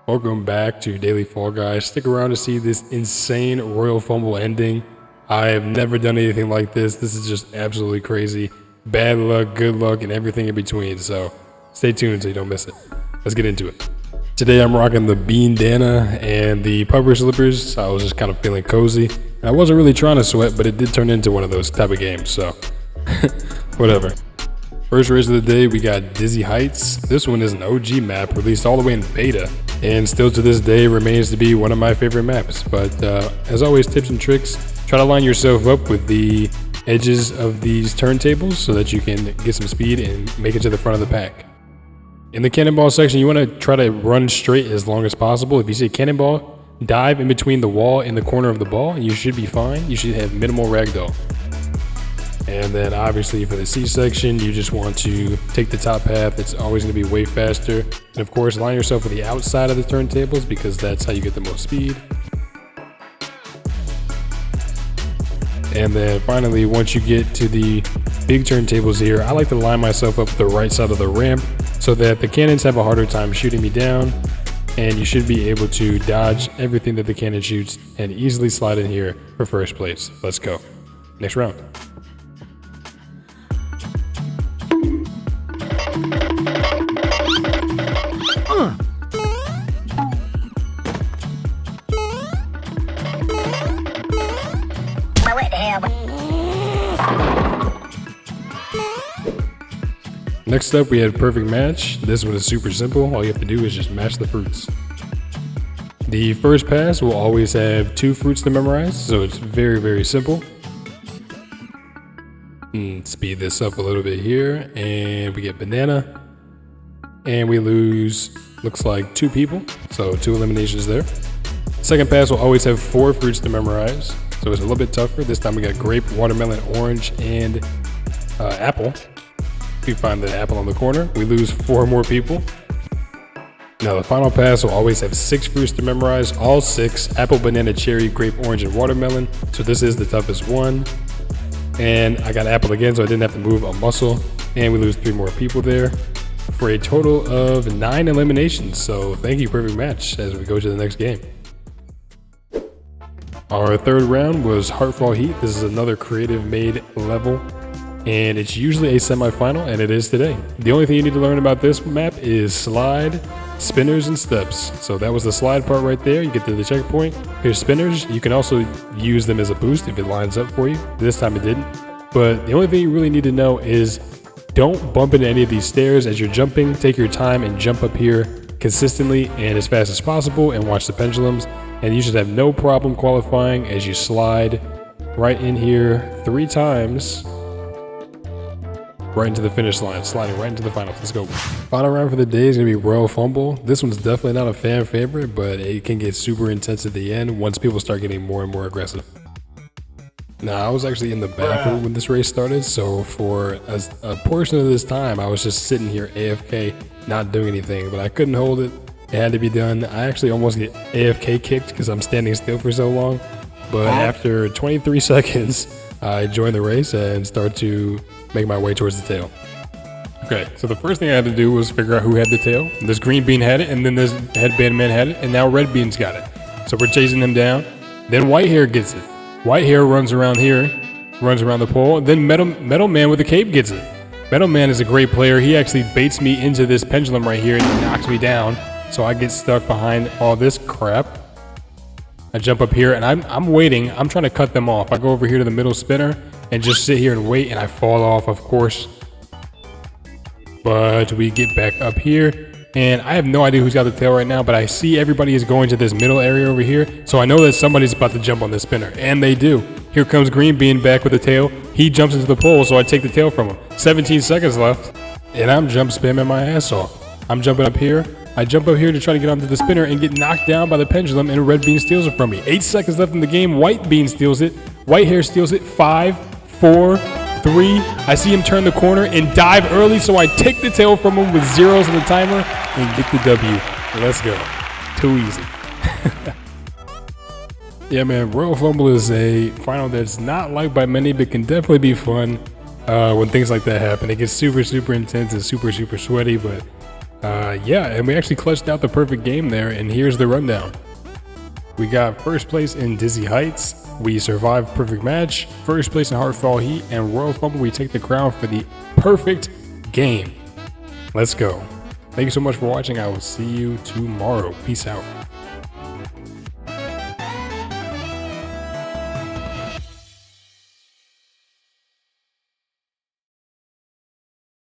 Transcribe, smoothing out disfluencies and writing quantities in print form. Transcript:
Welcome back to Daily Fall Guys. Stick around to see this insane Royal Fumble ending. I have never done anything like this. This is just absolutely crazy. Bad luck, good luck, and everything in between. So stay tuned so you don't miss it. Let's get into it. Today I'm rocking the bean dana and the puffer slippers. I was just kind of feeling cozy. I wasn't really trying to sweat, but it did turn into one of those type of games. So whatever. First race of the day, we got Dizzy Heights. This one is an OG map released all the way in beta and still to this day remains to be one of my favorite maps. But as always, tips and tricks, try to line yourself up with the edges of these turntables so that you can get some speed and make it to the front of the pack. In the cannonball section, you want to try to run straight as long as possible. If you see a cannonball, dive in between the wall and the corner of the ball and you should be fine. You should have minimal ragdoll. And then obviously for the C section, you just want to take the top path. It's always going to be way faster. And of course, line yourself with the outside of the turntables because that's how you get the most speed. And then finally, once you get to the big turntables here, I like to line myself up the right side of the ramp so that the cannons have a harder time shooting me down. And you should be able to dodge everything that the cannon shoots and easily slide in here for first place. Let's go. Next round. Next up, we had Perfect Match. This one is super simple. All you have to do is just match the fruits. The first pass will always have 2 fruits to memorize, so it's very, very simple. Speed this up a little bit here, and we get banana. And we lose, looks like 2 people, so 2 eliminations there. Second pass will always have 4 fruits to memorize, so it's a little bit tougher. This time we got grape, watermelon, orange, and apple. We find the apple on the corner. We lose 4 more people. Now the final pass will always have 6 fruits to memorize, all 6, apple, banana, cherry, grape, orange, and watermelon. So this is the toughest one. And I got apple again, so I didn't have to move a muscle. And we lose 3 more people there for a total of 9 eliminations. So thank you, Perfect Match, as we go to the next game. Our third round was Heartfall Heat. This is another creative made level. And it's usually a semifinal, and it is today. The only thing you need to learn about this map is slide, spinners, and steps. So that was the slide part right there. You get to the checkpoint. Here's spinners. You can also use them as a boost if it lines up for you. This time it didn't. But the only thing you really need to know is don't bump into any of these stairs as you're jumping. Take your time and jump up here consistently and as fast as possible and watch the pendulums. And you should have no problem qualifying as you slide right in here 3 times. Right into the finish line, sliding right into the finals. Let's go. Final round for the day is gonna be Royal Fumble. This one's definitely not a fan favorite, but it can get super intense at the end once people start getting more and more aggressive. Now, I was actually in the bathroom when this race started, so for a portion of this time, I was just sitting here AFK, not doing anything, but I couldn't hold it. It had to be done. I actually almost get AFK kicked because I'm standing still for so long, but after 23 seconds, I joined the race and started to make my way towards the tail. Okay, so the first thing I had to do was figure out who had the tail. This green bean had it, and then this headband man had it, and now red bean's got it. So we're chasing him down. Then white hair gets it. White hair runs around here, runs around the pole. Then metal man with the cape gets it. Metal man is a great player. He actually baits me into this pendulum right here and he knocks me down. So I get stuck behind all this crap. I jump up here and I'm waiting. I'm trying to cut them off. I go over here to the middle spinner and just sit here and wait, and I fall off, of course. But we get back up here, and I have no idea who's got the tail right now, but I see everybody is going to this middle area over here, so I know that somebody's about to jump on this spinner, and they do. Here comes Green Bean back with the tail. He jumps into the pole, so I take the tail from him. 17 seconds left, and I'm jump spamming my ass off. I'm jumping up here. I jump up here to try to get onto the spinner and get knocked down by the pendulum, and Red Bean steals it from me. 8 seconds left in the game. White Bean steals it. White hair steals it. 5, 4, 3. I see him turn the corner and dive early, so I take the tail from him with 0s on the timer and get the W. Let's go. Too easy. Yeah, man, Royal Fumble is a final that's not liked by many, but can definitely be fun when things like that happen. It gets super, super intense and super, super sweaty, but Yeah, and we actually clutched out the perfect game there, and here's the rundown. We got first place in Dizzy Heights, we survived perfect match, first place in Heartfall Heat, and Royal Fumble, we take the crown for the perfect game. Let's go. Thank you so much for watching. I will see you tomorrow. Peace out.